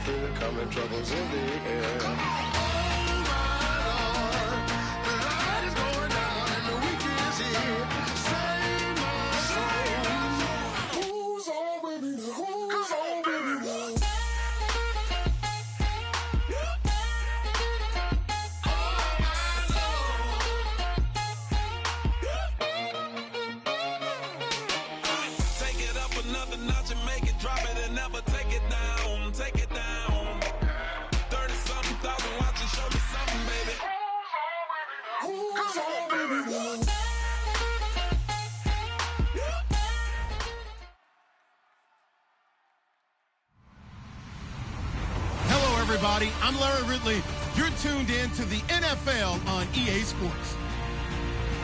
feel it coming, troubles in the air. Oh my Lord, the light is going down and the week is here. Save my soul. Who's on with me now? Who's on with me now? Drop it and never take it down, take it down. 30-something thousand watching, show me something, baby. Who's on, baby? Hello, everybody. I'm Larry Ridley. You're tuned in to the NFL on EA Sports.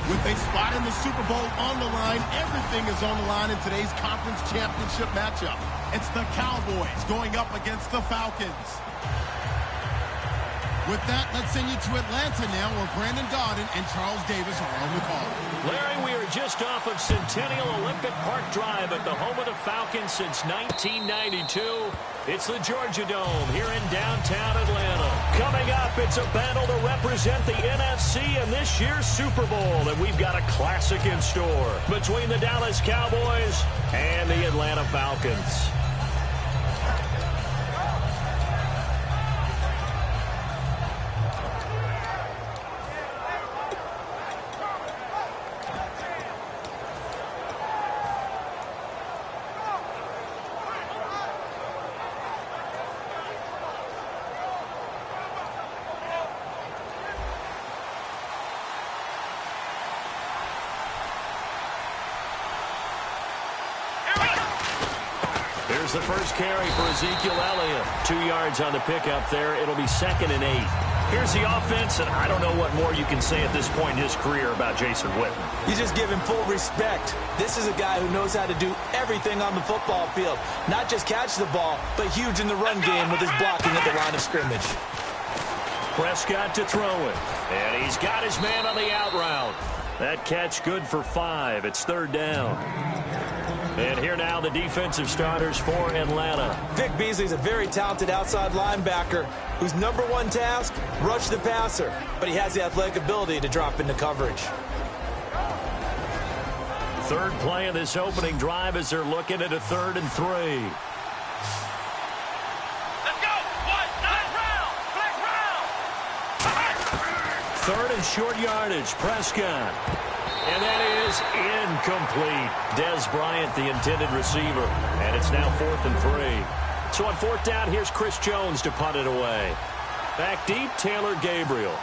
With a spot in the Super Bowl on the line, everything is on the line in today's conference championship matchup. It's the Cowboys going up against the Falcons. With that, let's send you to Atlanta now, where Brandon Dodden and Charles Davis are on the call. Larry, we are just off of Centennial Olympic Park Drive at the home of the Falcons since 1992. It's the Georgia Dome here in downtown Atlanta. Coming up, it's a battle to represent the NFC in this year's Super Bowl, and we've got a classic in store between the Dallas Cowboys and the Atlanta Falcons. Here's the first carry for Ezekiel Elliott. 2 yards on the pickup there. It'll be 2nd and 8. Here's the offense, and I don't know what more you can say at this point in his career about Jason Witten. You just give him full respect. This is a guy who knows how to do everything on the football field. Not just catch the ball, but huge in the run game with his blocking at the line of scrimmage. Prescott to throw it. And he's got his man on the out route. That catch good for 5. It's 3rd down. And here now the defensive starters for Atlanta. Vic Beasley's a very talented outside linebacker whose #1 task, rush the passer. But he has the athletic ability to drop into coverage. Third play of this opening drive as they're looking at a 3rd and 3. Let's go! One, nice round! Flex round! 3rd and short yardage, Prescott. And that is incomplete. Dez Bryant, the intended receiver. And it's now 4th and 3. So on 4th down, here's Chris Jones to punt it away. Back deep, Taylor Gabriel.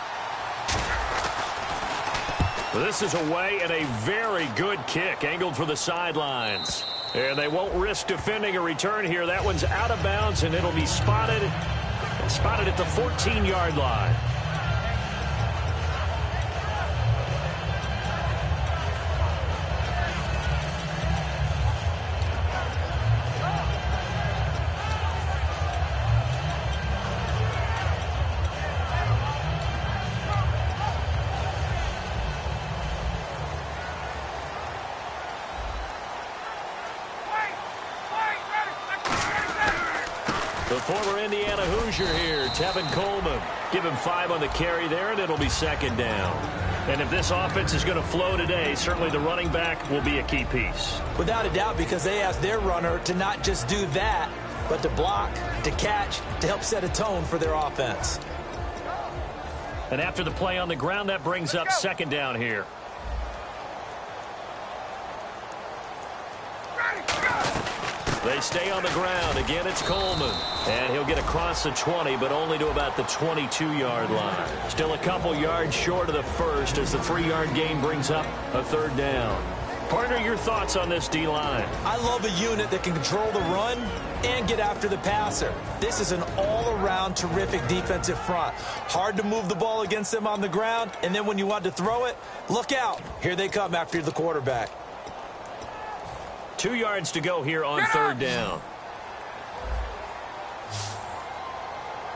Well, this is away and a very good kick, angled for the sidelines. And they won't risk defending a return here. That one's out of bounds, and it'll be spotted at the 14-yard line. The former Indiana Hoosier here, Tevin Coleman. Give him 5 on the carry there, and it'll be 2nd down. And if this offense is going to flow today, certainly the running back will be a key piece. Without a doubt, because they asked their runner to not just do that, but to block, to catch, to help set a tone for their offense. And after the play on the ground, that brings up 2nd down here. They stay on the ground. Again, it's Coleman. And he'll get across the 20, but only to about the 22-yard line. Still a couple yards short of the first as the 3-yard gain brings up a 3rd down. Partner, your thoughts on this D-line? I love a unit that can control the run and get after the passer. This is an all-around terrific defensive front. Hard to move the ball against them on the ground, and then when you want to throw it, look out. Here they come after the quarterback. 2 yards to go here on 3rd down.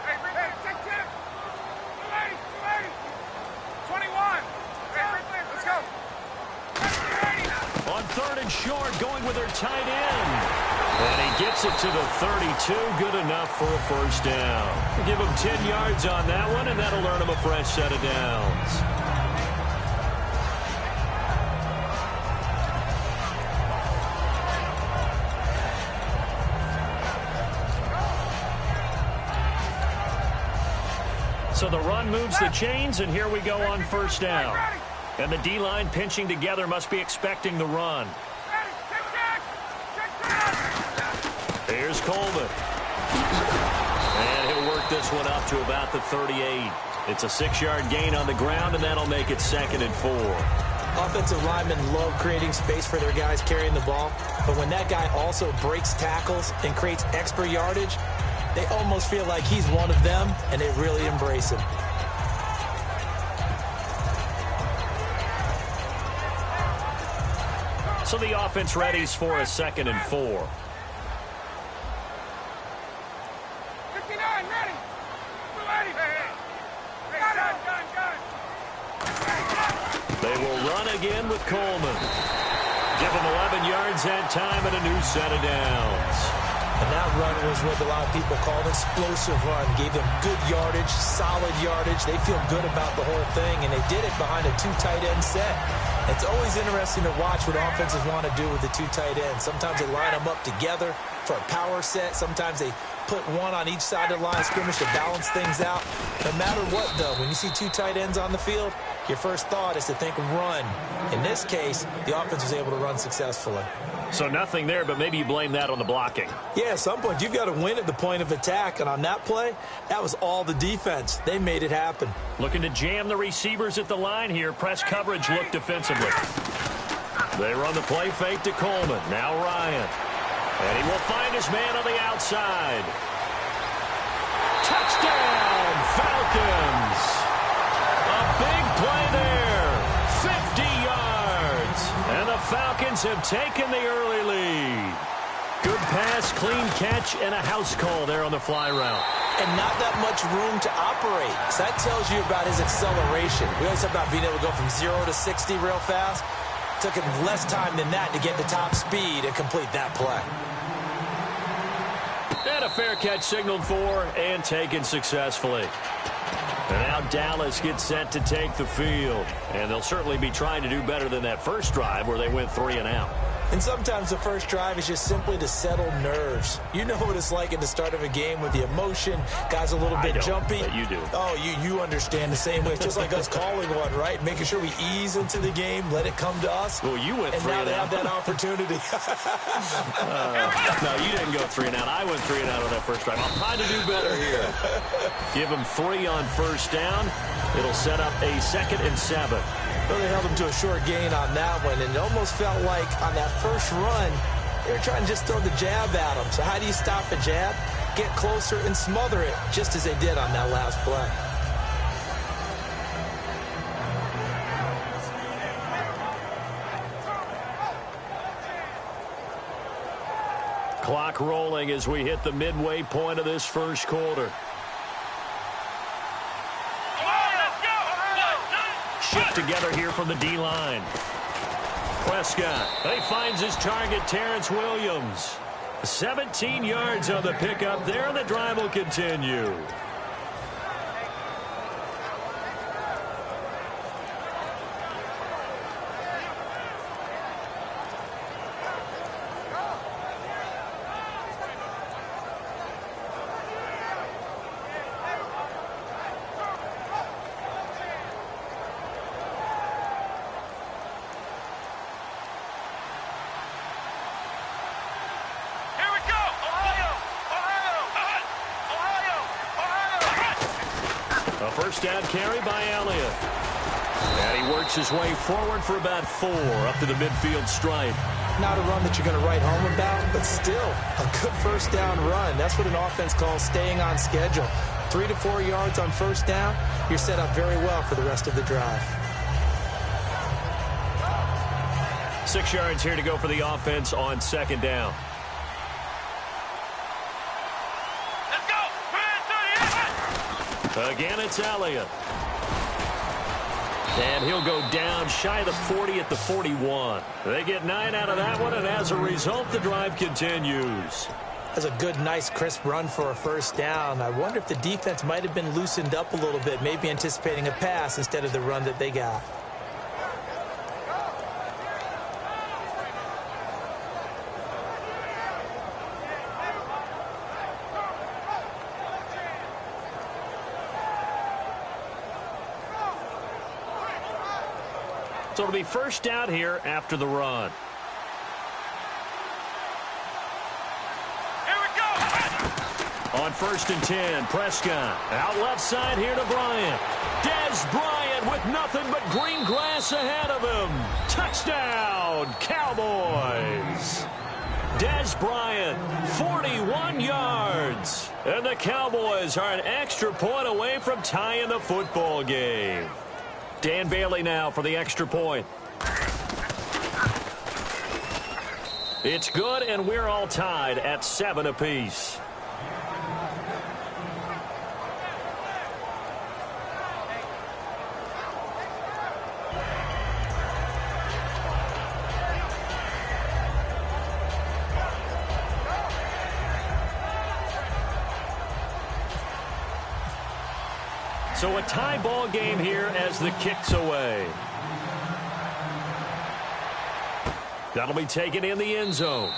Hey, take 10. 21. Let's go. On 3rd and short, going with their tight end. And he gets it to the 32. Good enough for a first down. Give him 10 yards on that one, and that'll earn him a fresh set of downs. So the run moves the chains, and here we go on first down. And the D-line pinching together must be expecting the run. Here's Coleman. And he'll work this one up to about the 38. It's a 6-yard gain on the ground, and that'll make it 2nd and 4. Offensive linemen love creating space for their guys carrying the ball, but when that guy also breaks tackles and creates extra yardage, they almost feel like he's one of them, and they really embrace him. So the offense readies for a 2nd and 4. 59, ready. They will run again with Coleman. Give him 11 yards that time and a new set of downs. And that run was what a lot of people call an explosive run. Gave them good yardage, solid yardage. They feel good about the whole thing, and they did it behind a 2 tight end set. It's always interesting to watch what offenses want to do with the 2 tight ends. Sometimes they line them up together for a power set. Sometimes they put one on each side of the line of scrimmage to balance things out. No matter what, though, when you see 2 tight ends on the field, your first thought is to think run. In this case, the offense was able to run successfully. So nothing there, but maybe you blame that on the blocking. Yeah, at some point, you've got to win at the point of attack. And on that play, that was all the defense. They made it happen. Looking to jam the receivers at the line here. Press coverage look defensively. They run the play fake to Coleman. Now Ryan. And he will find his man on the outside. Touchdown, Falcons. A big play there. 50 yards. And the Falcons have taken the early lead. Good pass, clean catch, and a house call there on the fly route. And not that much room to operate. So that tells you about his acceleration. We always talk about being able to go from 0 to 60 real fast. Took him less time than that to get the top speed and complete that play. And a fair catch signaled for and taken successfully. And now Dallas gets set to take the field. And they'll certainly be trying to do better than that first drive where they went 3 and out. And sometimes the first drive is just simply to settle nerves. You know what it's like at the start of a game with the emotion. Guys a little bit jumpy. But you do. Oh, you understand the same way. It's just like us calling one, right? Making sure we ease into the game, let it come to us. Well, you went 3 and out. And now they have that opportunity. No, you didn't go 3 and out. I went 3 and out on that first drive. I'll try to do better here. Give them 3 on first down. It'll set up a 2nd and 7. Well, they held him to a short gain on that one, and it almost felt like on that first run, they were trying to just throw the jab at him. So how do you stop a jab? Get closer and smother it, just as they did on that last play. Clock rolling as we hit the midway point of this first quarter. Shift together here from the D-line. Prescott. He finds his target, Terrence Williams. 17 yards on the pickup there, and the drive will continue. First down carry by Elliott. And he works his way forward for about 4 up to the midfield stripe. Not a run that you're going to write home about, but still a good first down run. That's what an offense calls staying on schedule. 3 to 4 yards on first down, you're set up very well for the rest of the drive. 6 yards here to go for the offense on 2nd down. Let's go! Again, it's Elliott. And he'll go down shy of the 40 at the 41. They get 9 out of that one, and as a result, the drive continues. That's a good, nice, crisp run for a first down. I wonder if the defense might have been loosened up a little bit, maybe anticipating a pass instead of the run that they got. So it'll be first down here after the run. Here we go. On 1st and 10, Prescott. Out left side here to Bryant. Dez Bryant with nothing but green grass ahead of him. Touchdown, Cowboys. Dez Bryant, 41 yards. And the Cowboys are an extra point away from tying the football game. Dan Bailey now for the extra point. It's good, and we're all tied at 7 apiece. So a tie ball game here as the kick's away. That'll be taken in the end zone.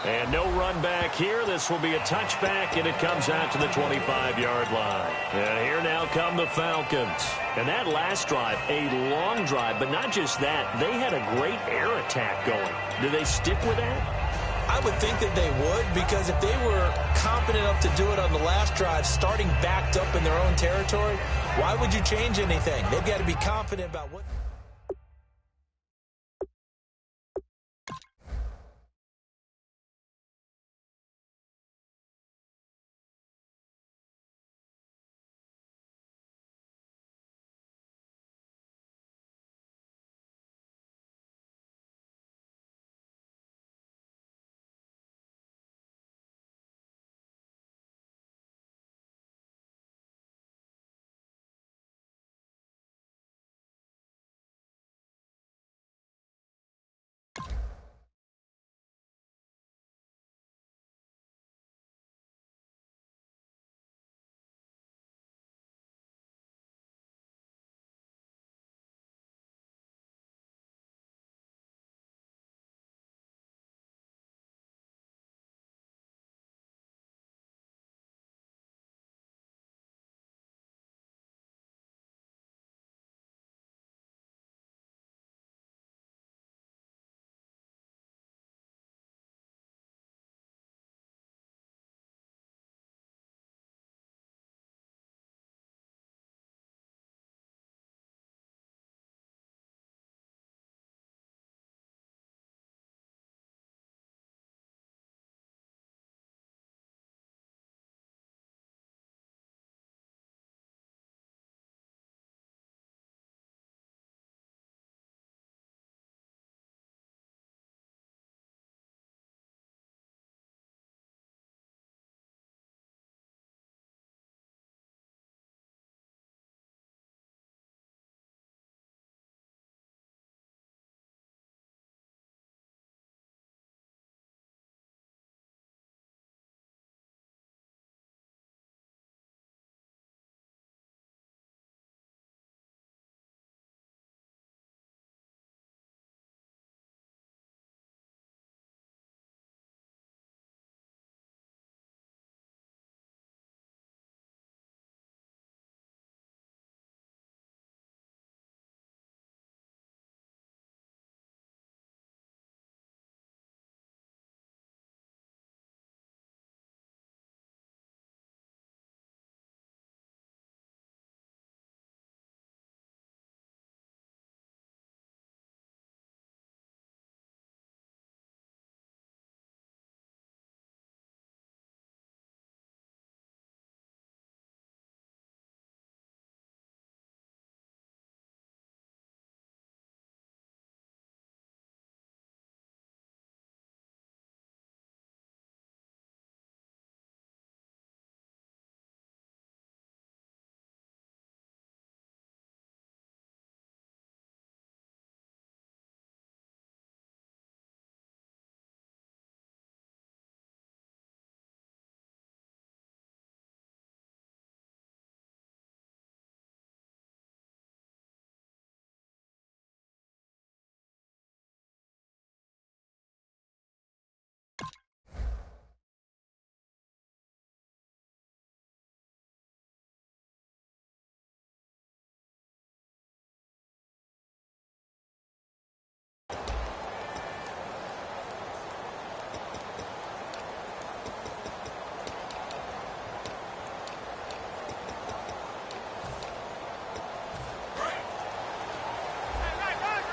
And no run back here. This will be a touchback, and it comes out to the 25-yard line. And here now come the Falcons. And that last drive, a long drive, but not just that. They had a great air attack going. Do they stick with that? I would think that they would, because if they were confident enough to do it on the last drive, starting backed up in their own territory, why would you change anything? They've got to be confident about what...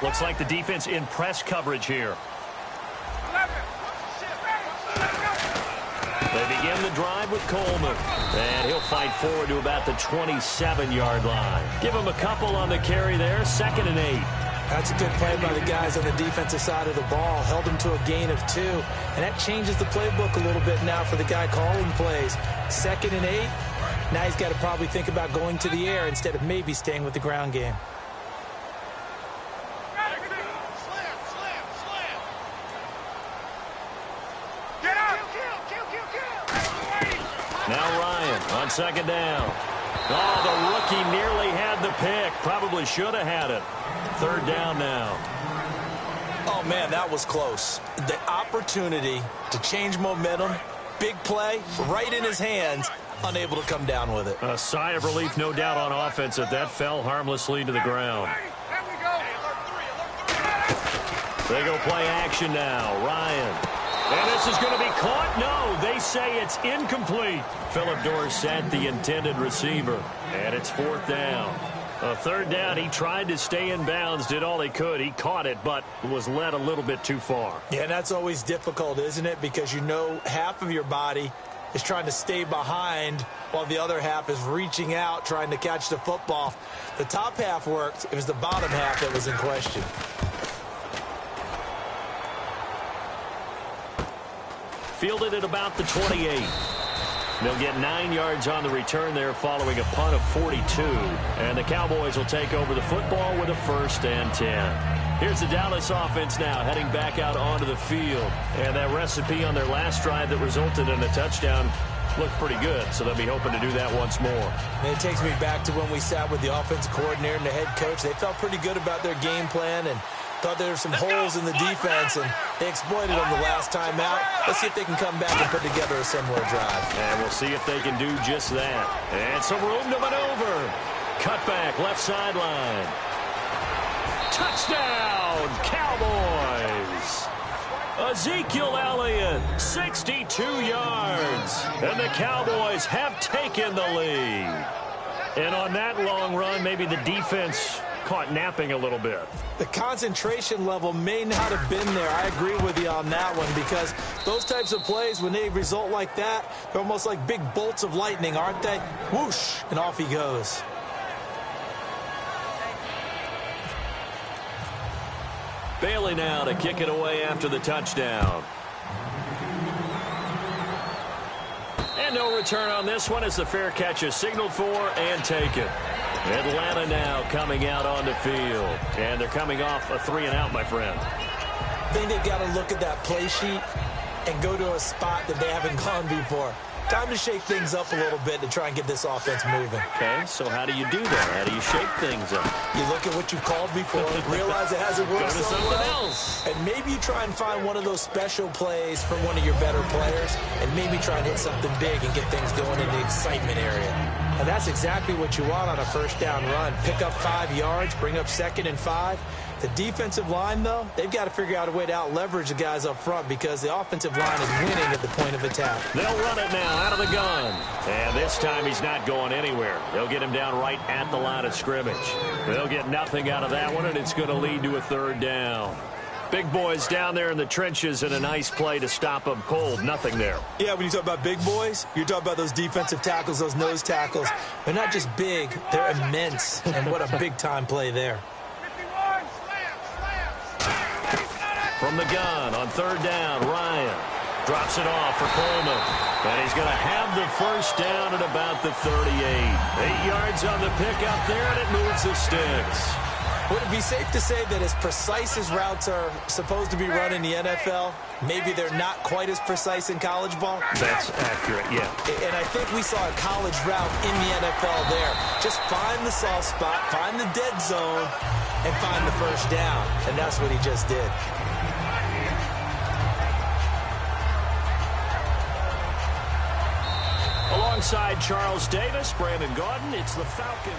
Looks like the defense in press coverage here. They begin the drive with Coleman. And he'll fight forward to about the 27-yard line. Give him a couple on the carry there. 2nd and 8. That's a good play by the guys on the defensive side of the ball. Held him to a gain of 2. And that changes the playbook a little bit now for the guy calling plays. 2nd and 8. Now he's got to probably think about going to the air instead of maybe staying with the ground game. Now Ryan on 2nd down. Oh, the rookie nearly had the pick. Probably should have had it. 3rd down now. Oh, man, that was close. The opportunity to change momentum, big play, right in his hands, unable to come down with it. A sigh of relief, no doubt, on offense that fell harmlessly to the ground. They go play action now. Ryan. And this is going to be caught. No, they say it's incomplete. Phillip Dorsett, the intended receiver. And it's 4th down. A 3rd down, he tried to stay in bounds, did all he could. He caught it, but was led a little bit too far. Yeah, and that's always difficult, isn't it? Because you know half of your body is trying to stay behind while the other half is reaching out, trying to catch the football. The top half worked. It was the bottom half that was in question. Fielded at about the 28. They'll get 9 yards on the return there following a punt of 42. And the Cowboys will take over the football with a 1st and 10. Here's the Dallas offense now heading back out onto the field. And that recipe on their last drive that resulted in a touchdown looked pretty good, so they'll be hoping to do that once more. And it takes me back to when we sat with the offensive coordinator and the head coach. They felt pretty good about their game plan and thought there were some holes in the defense, and they exploited them the last time out. Let's see if they can come back and put together a similar drive. And we'll see if they can do just that. And some room to maneuver. Cutback, left sideline. Touchdown, Cowboys! Ezekiel Elliott, 62 yards. And the Cowboys have taken the lead. And on that long run, maybe the defense caught napping a little bit. The concentration level may not have been there. I agree with you on that one, because those types of plays, when they result like that, they're almost like big bolts of lightning, aren't they? Whoosh, and off he goes. Bailey now to kick it away after the touchdown. And no return on this one as the fair catch is signaled for and taken. Atlanta now coming out on the field. And they're coming off a 3-and-out, my friend. I think they've got to look at that play sheet and go to a spot that they haven't gone before. Time to shake things up a little bit to try and get this offense moving. Okay, so how do you do that? How do you shake things up? You look at what you called before, realize it hasn't worked Go to so something well, else. and maybe you try and find one of those special plays from one of your better players, and maybe try and hit something big and get things going in the excitement area. And that's exactly what you want on a 1st down run. Pick up 5 yards, bring up 2nd and 5. The defensive line, though, they've got to figure out a way to out-leverage the guys up front because the offensive line is winning at the point of attack. They'll run it now out of the gun. And this time he's not going anywhere. They'll get him down right at the line of scrimmage. They'll get nothing out of that one, and it's going to lead to a 3rd down. Big boys down there in the trenches and a nice play to stop them cold. Nothing there. Yeah, when you talk about big boys, you're talking about those defensive tackles, those nose tackles. They're not just big, they're immense. And what a big-time play there. From the gun on 3rd down, Ryan drops it off for Coleman. And he's going to have the 1st down at about the 38. 8 yards on the pickup there, and it moves the sticks. Would it be safe to say that as precise as routes are supposed to be run in the NFL, maybe they're not quite as precise in college ball? That's accurate, yeah. And I think we saw a college route in the NFL there. Just find the soft spot, find the dead zone, and find the 1st down. And that's what he just did. Alongside Charles Davis, Brandon Gaudin, it's the Falcons.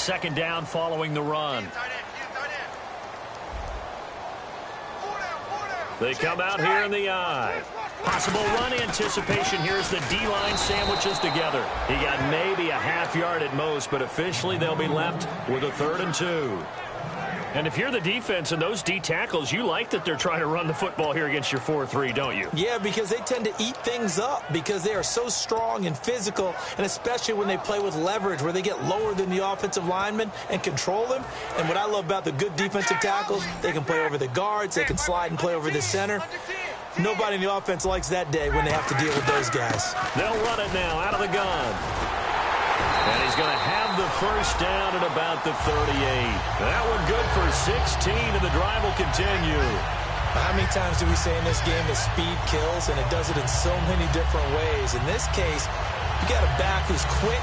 Second down following the run. They come out here in the eye. Possible run anticipation here as the D-line sandwiches together. He got maybe a half yard at most, but officially they'll be left with a 3rd and 2. And if you're the defense and those D tackles, you like that they're trying to run the football here against your 4-3, don't you? Yeah, because they tend to eat things up because they are so strong and physical, and especially when they play with leverage where they get lower than the offensive linemen and control them. And what I love about the good defensive tackles, they can play over the guards, they can slide and play over the center. Nobody in the offense likes that day when they have to deal with those guys. They'll run it now out of the gun. And he's going to have the first down at about the 38. That one good for 16, and the drive will continue. How many times do we say in this game that speed kills, and it does it in so many different ways? In this case, you got a back who's quick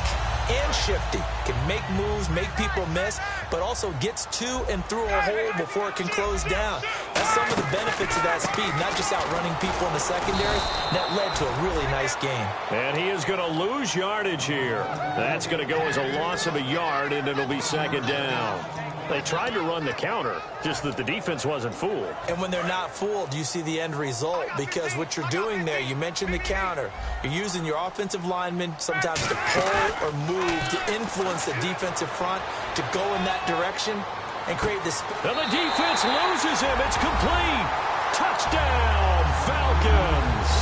and shifty, can make moves, make people miss, but also gets to and through a hole before it can close down. That's some of the benefits of that speed, not just outrunning people in the secondary. That led to a really nice game. And he is going to lose yardage here. That's going to go as a loss of a yard, and it'll be second down. They tried to run the counter, just that the defense wasn't fooled. And when they're not fooled, you see the end result, because what you're doing there, you mentioned the counter. You're using your offensive linemen sometimes to pull or move to influence the defensive front to go in that direction and create this. And the defense loses him. It's complete. Touchdown, Falcons.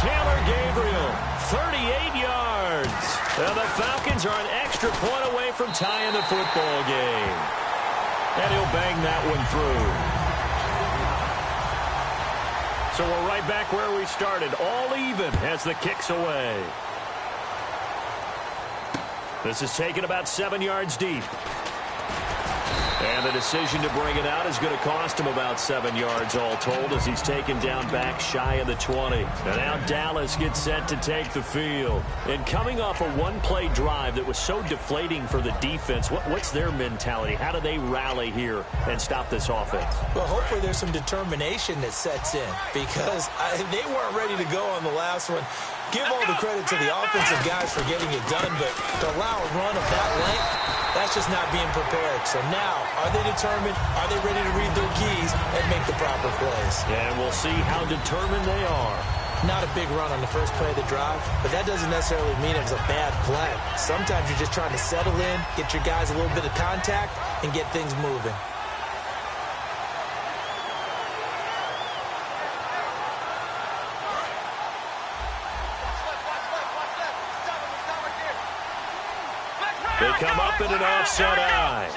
Taylor Gabriel, 38 yards. And the Falcons are an extra point away from tying the football game. And he'll bang that one through. So we're right back where we started, all even as the kick's away. This is taken about 7 yards deep. And the decision to bring it out is going to cost him about 7 yards all told as he's taken down back shy of the 20. And now Dallas gets set to take the field. And coming off a one-play drive that was so deflating for the defense, what's their mentality? How do they rally here and stop this offense? Well, hopefully there's some determination that sets in because they weren't ready to go on the last one. Give all the credit to the offensive guys for getting it done, but to allow a run of that length, that's just not being prepared. So now, are they determined? Are they ready to read their keys and make the proper plays? And we'll see how determined they are. Not a big run on the first play of the drive, but that doesn't necessarily mean it was a bad play. Sometimes you're just trying to settle in, get your guys a little bit of contact, and get things moving. They come up in an offset eye.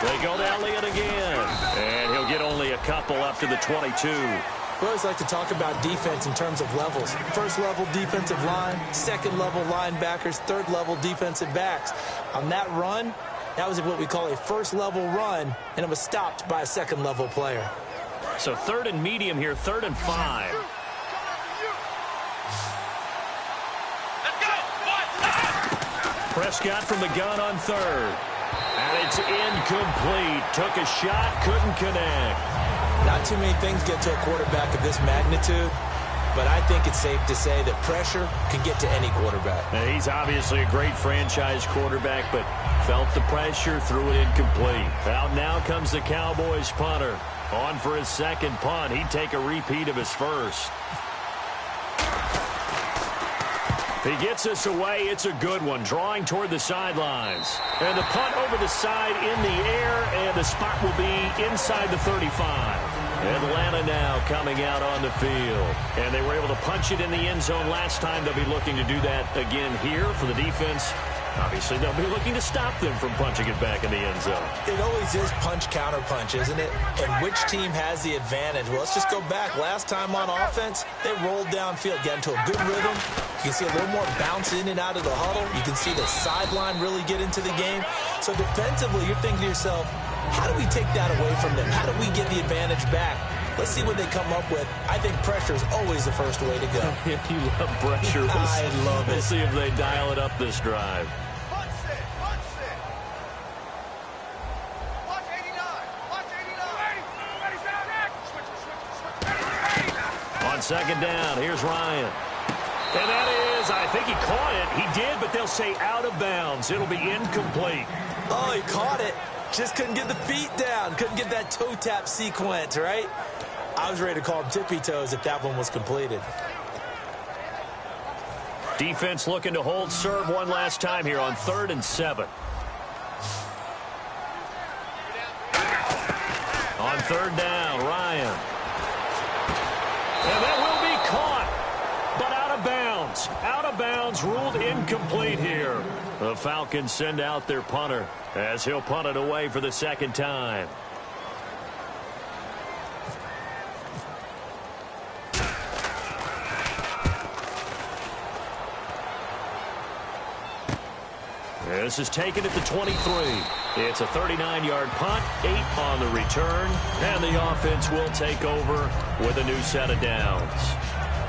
They go to Elliott again. And he'll get only a couple up to the 22. We always like to talk about defense in terms of levels. First level defensive line, second level linebackers, third level defensive backs. On that run, that was what we call a first level run, and it was stopped by a second level player. So 3rd and medium here, 3rd and 5. Prescott from the gun on 3rd. And it's incomplete. Took a shot, couldn't connect. Not too many things get to a quarterback of this magnitude, but I think it's safe to say that pressure can get to any quarterback. Now, he's obviously a great franchise quarterback, but felt the pressure, threw it incomplete. Out now comes the Cowboys punter. On for his second punt. He'd take a repeat of his first. He gets us away. It's a good one. Drawing toward the sidelines. And the punt over the side in the air, and the spot will be inside the 35. Atlanta now coming out on the field. And they were able to punch it in the end zone last time. They'll be looking to do that again here for the defense. Obviously, they'll be looking to stop them from punching it back in the end zone. It always is punch-counter-punch, isn't it? And which team has the advantage? Well, let's just go back. Last time on offense, they rolled downfield, got into a good rhythm. You can see a little more bounce in and out of the huddle. You can see the sideline really get into the game. So defensively, you're thinking to yourself, how do we take that away from them? How do we get the advantage back? Let's see what they come up with. I think pressure is always the first way to go. If you love pressure, I love it. We'll see if they dial it up this drive. On On second down, here's Ryan. And that is, I think he caught it. He did, but they'll say out of bounds. It'll be incomplete. Oh, he caught it. Just couldn't get the feet down. Couldn't get that toe tap sequence, right? I was ready to call him tippy toes if that one was completed. Defense looking to hold serve one last time here on 3rd and 7. On 3rd down, Ryan. And that will be caught, but out of bounds. Out of bounds, ruled incomplete here. The Falcons send out their punter as he'll punt it away for the second time. This is taken at the 23. It's a 39-yard punt, 8 on the return, and the offense will take over with a new set of downs.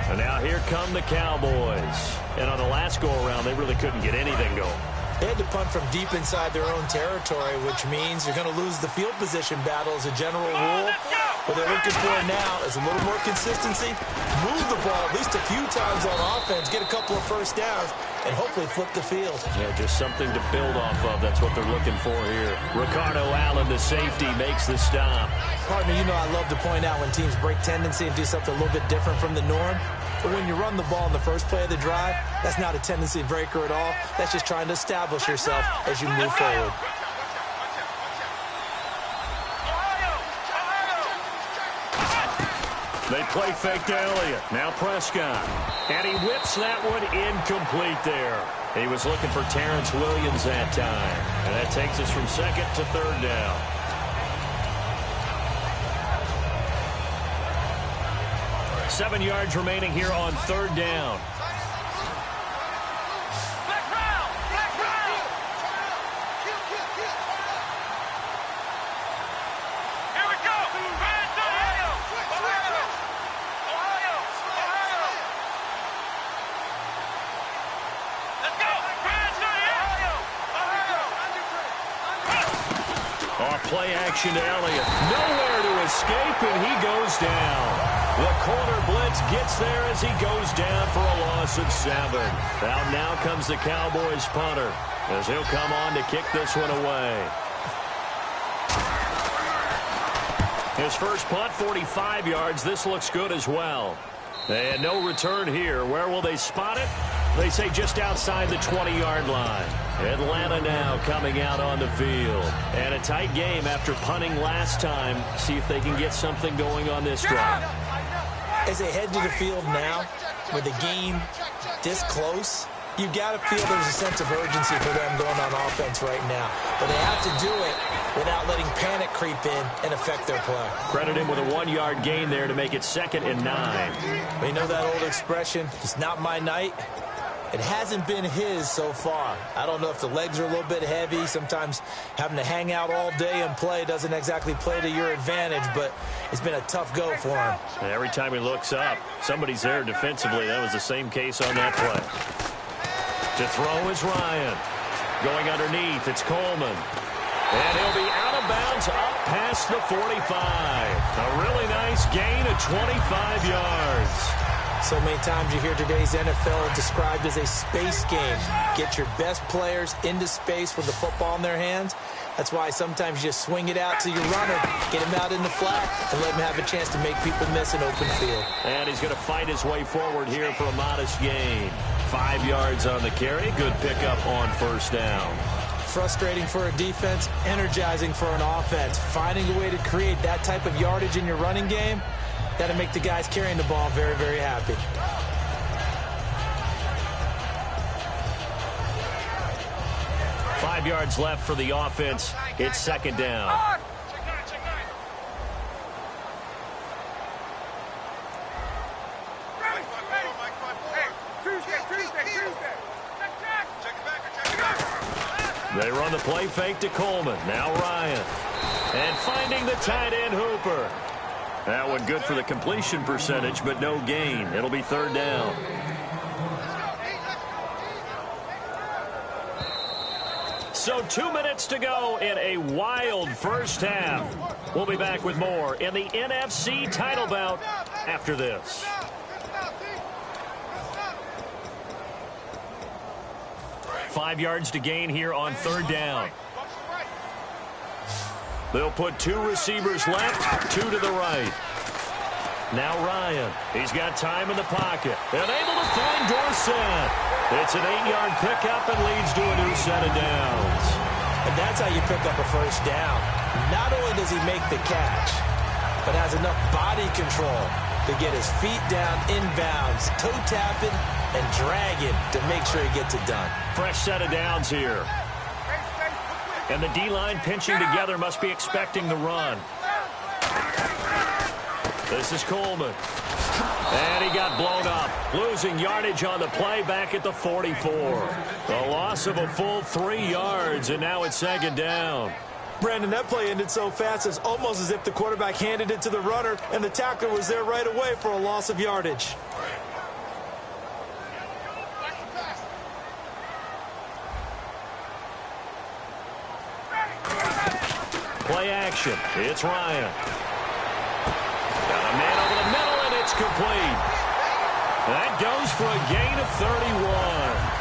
And now here come the Cowboys. And on the last go-around, they really couldn't get anything going. They had to punt from deep inside their own territory, which means you're going to lose the field position battle as a general rule. What they're looking for now is a little more consistency, move the ball at least a few times on offense, get a couple of first downs, and hopefully flip the field. Yeah, just something to build off of. That's what they're looking for here. Ricardo Allen, the safety, makes the stop. Partner, you know I love to point out when teams break tendency and do something a little bit different from the norm. But when you run the ball in the first play of the drive, that's not a tendency breaker at all. That's just trying to establish yourself as you move forward. They play fake to Elliott. Now Prescott. And he whips that one incomplete there. He was looking for Terrence Williams that time. And that takes us from 2nd to 3rd down. Seven yards remaining here on 3rd down. Play action to Elliott. Nowhere to escape, and he goes down. The corner blitz gets there as he goes down for a loss of 7. Now comes the Cowboys punter as he'll come on to kick this one away. His first punt, 45 yards. This looks good as well. And no return here. Where will they spot it? They say just outside the 20-yard line. Atlanta now coming out on the field. And a tight game after punting last time. See if they can get something going on this drive. As they head to the field now, with the game this close, you've got to feel there's a sense of urgency for them going on offense right now. But they have to do it without letting panic creep in and affect their play. Credit him with a 1-yard gain there to make it 2nd and 9. We know that old expression, it's not my night. It hasn't been his so far. I don't know if the legs are a little bit heavy. Sometimes having to hang out all day and play doesn't exactly play to your advantage, but it's been a tough go for him. And every time he looks up, somebody's there defensively. That was the same case on that play. To throw is Ryan. Going underneath, it's Coleman. And he'll be out of bounds up past the 45. A really nice gain of 25 yards. So many times you hear today's NFL described as a space game. Get your best players into space with the football in their hands. That's why sometimes you just swing it out to your runner, get him out in the flat, and let him have a chance to make people miss an open field. And he's going to fight his way forward here for a modest gain. 5 yards on the carry. Good pickup on 1st down. Frustrating for a defense, energizing for an offense. Finding a way to create that type of yardage in your running game, that'll make the guys carrying the ball very, very happy. Five yards left for the offense. It's 2nd down. They run the play fake to Coleman. Now Ryan. And finding the tight end Hooper. That one good for the completion percentage, but no gain. It'll be 3rd down. So 2 minutes to go in a wild first half. We'll be back with more in the NFC title bout after this. 5 yards to gain here on 3rd down. They'll put 2 receivers left, 2 to the right. Now Ryan. He's got time in the pocket. And able to find Dorsett. It's an 8-yard pickup and leads to a new set of downs. And that's how you pick up a first down. Not only does he make the catch, but has enough body control to get his feet down inbounds, toe tapping and dragging to make sure he gets it done. Fresh set of downs here. And the D-line pinching together must be expecting the run. This is Coleman. And he got blown up. Losing yardage on the play back at the 44. A loss of a full 3 yards, and now it's 2nd down. Brandon, that play ended so fast, it's almost as if the quarterback handed it to the runner, and the tackler was there right away for a loss of yardage. Play action. It's Ryan. Got a man over the middle, and it's complete. That goes for a gain of 31.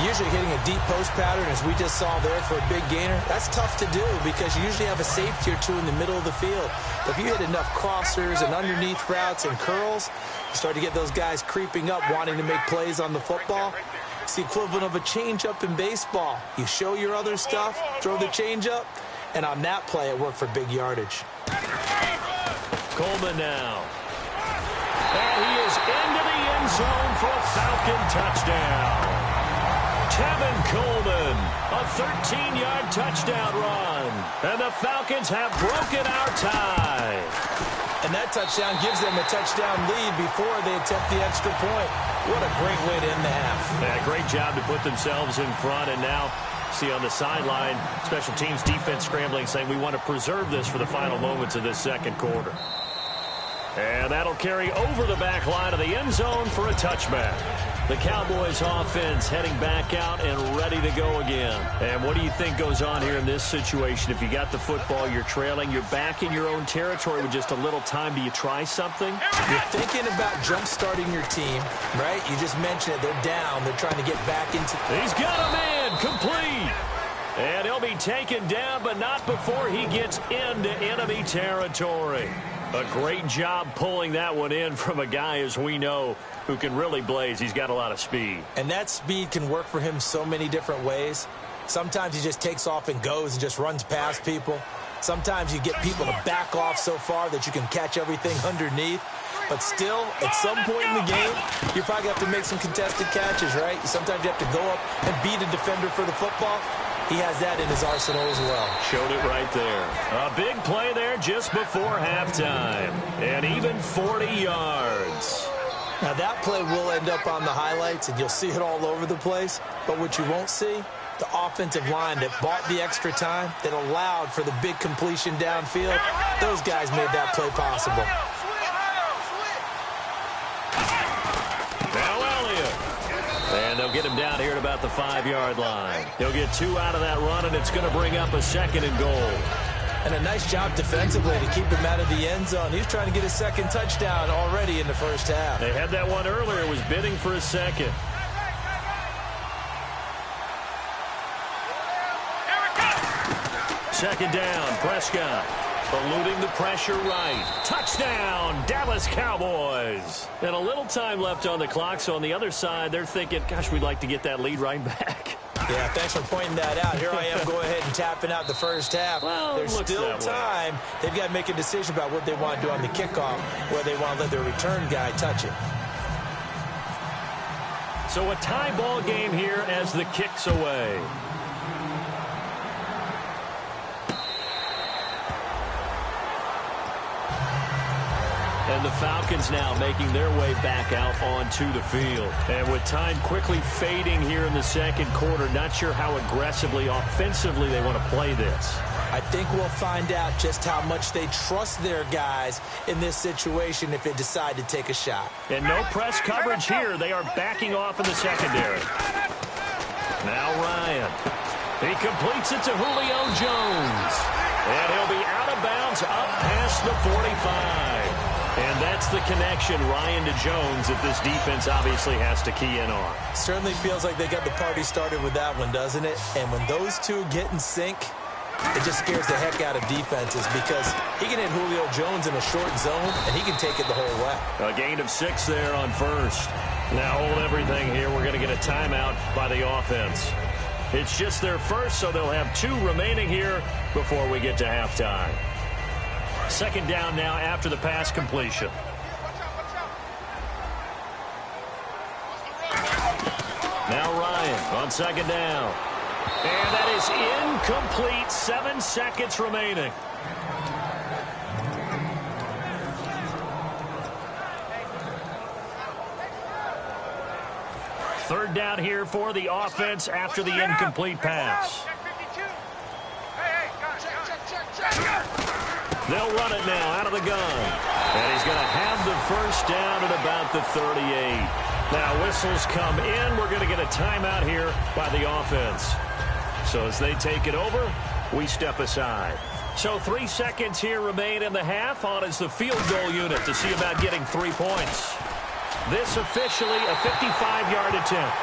Usually hitting a deep post pattern, as we just saw there, for a big gainer, that's tough to do because you usually have a safety or 2 in the middle of the field. But if you hit enough crossers and underneath routes and curls, you start to get those guys creeping up, wanting to make plays on the football. It's the equivalent of a changeup in baseball. You show your other stuff, throw the changeup, and on that play, it worked for big yardage. Coleman now. And he is into the end zone for a Falcon touchdown. Tevin Coleman, a 13-yard touchdown run. And the Falcons have broken our tie. And that touchdown gives them a touchdown lead before they attempt the extra point. What a great way to end the half. Yeah, great job to put themselves in front, and now see on the sideline, special teams defense scrambling, saying we want to preserve this for the final moments of this 2nd quarter. And that'll carry over the back line of the end zone for a touchback. The Cowboys offense heading back out and ready to go again. And what do you think goes on here in this situation? If you got the football, you're trailing, you're back in your own territory with just a little time. Do you try something? You're thinking about jump-starting your team, right? You just mentioned it. They're down. They're trying to get back into... He's got a man complete. And he'll be taken down, but not before he gets into enemy territory. A great job pulling that one in from a guy, as we know, who can really blaze. He's got a lot of speed. And that speed can work for him so many different ways. Sometimes he just takes off and goes and just runs past people. Sometimes you get people to back off so far that you can catch everything underneath. But still, at some point in the game, you probably have to make some contested catches, right? Sometimes you have to go up and beat a defender for the football. He has that in his arsenal as well. Showed it right there. A big play there just before halftime. And even 40 yards. Now, that play will end up on the highlights, and you'll see it all over the place. But what you won't see, the offensive line that bought the extra time, that allowed for the big completion downfield, those guys made that play possible. And they'll get him down here at about the 5-yard line. He'll get 2 out of that run, and it's going to bring up a 2nd and goal. And a nice job defensively to keep him out of the end zone. He was trying to get his 2nd touchdown already in the first half. They had that one earlier. Was bidding for a 2nd. Second down, Prescott. Eluding the pressure right. Touchdown, Dallas Cowboys. And a little time left on the clock, so on the other side, they're thinking, gosh, we'd like to get that lead right back. Yeah, thanks for pointing that out. Here I am going ahead and tapping out the first half. Well, there's still time. They've got to make a decision about what they want to do on the kickoff, where they want to let their return guy touch it. So a tie ball game here as the kick's away. And the Falcons now making their way back out onto the field. And with time quickly fading here in the 2nd quarter, not sure how aggressively, offensively they want to play this. I think we'll find out just how much they trust their guys in this situation if they decide to take a shot. And no press coverage here. They are backing off in the secondary. Now Ryan. He completes it to Julio Jones. And he'll be out of bounds up past the 45. And that's the connection, Ryan to Jones, that this defense obviously has to key in on. Certainly feels like they got the party started with that one, doesn't it? And when those two get in sync, it just scares the heck out of defenses because he can hit Julio Jones in a short zone, and he can take it the whole way. A gain of 6 there on first. Now hold everything here. We're going to get a timeout by the offense. It's just their first, so they'll have 2 remaining here before we get to halftime. Second down now after the pass completion. Now Ryan on second down. And that is incomplete. 7 seconds remaining. Third down here for the offense after the incomplete pass. They'll run it now out of the gun. And he's going to have the first down at about the 38. Now whistles come in. We're going to get a timeout here by the offense. So as they take it over, we step aside. So 3 seconds here remain in the half. On is the field goal unit to see about getting 3 points. This officially a 55-yard attempt.